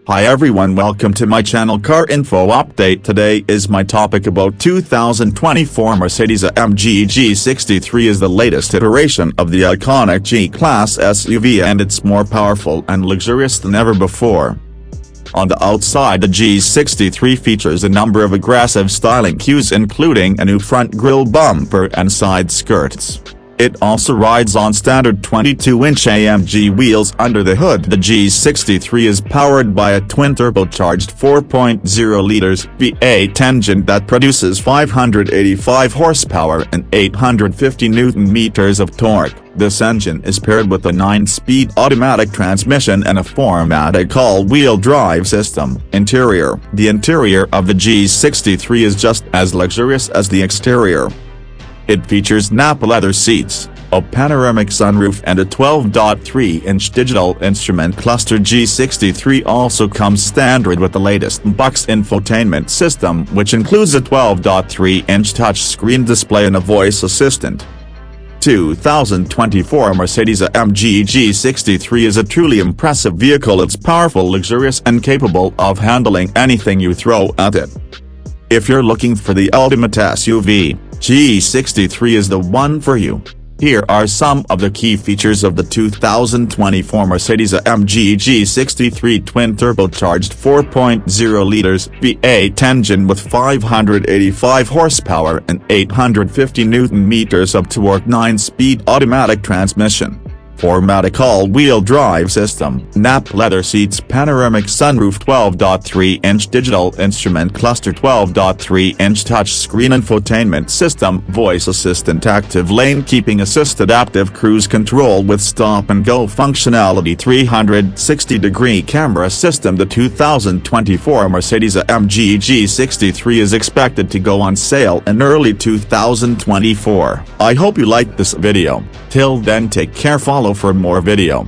Hi everyone, welcome to my channel Car Info Update. Today is my topic about 2024 Mercedes-AMG G63 is the latest iteration of the iconic G-Class SUV and it's more powerful and luxurious than ever before. On the outside, the G63 features a number of aggressive styling cues including a new front grille bumper and side skirts. It also rides on standard 22-inch Amg wheels under the hood. The G63 is powered by a twin-turbocharged 4.0-liter V8 engine that produces 585 horsepower and 850 Nm of torque. This engine is paired with a 9-speed automatic transmission and a 4MATIC all-wheel drive system. Interior: the interior of the G63 is just as luxurious as the exterior. It features Nappa leather seats, a panoramic sunroof and a 12.3-inch digital instrument cluster. G63 also comes standard with the latest Bucks infotainment system, which includes a 12.3-inch touchscreen display and a voice assistant. 2024 Mercedes-AMG G63 is a truly impressive vehicle. It's powerful, luxurious and capable of handling anything you throw at it. If you're looking for the ultimate SUV, G63 is the one for you. Here are some of the key features of the 2024 Mercedes-AMG G63 twin-turbocharged 4.0-liter V8 engine with 585 horsepower and 850 Nm of torque. 9-speed automatic transmission, 4MATIC all-wheel drive system, Nappa leather seats, panoramic sunroof, 12.3-inch digital instrument cluster, 12.3-inch touchscreen infotainment system, voice assistant, active lane keeping assist, adaptive cruise control with stop-and-go functionality, 360-degree camera system. The 2024 Mercedes-AMG G63 is expected to go on sale in early 2024. I hope you liked this video. Till then, take care, follow for more video.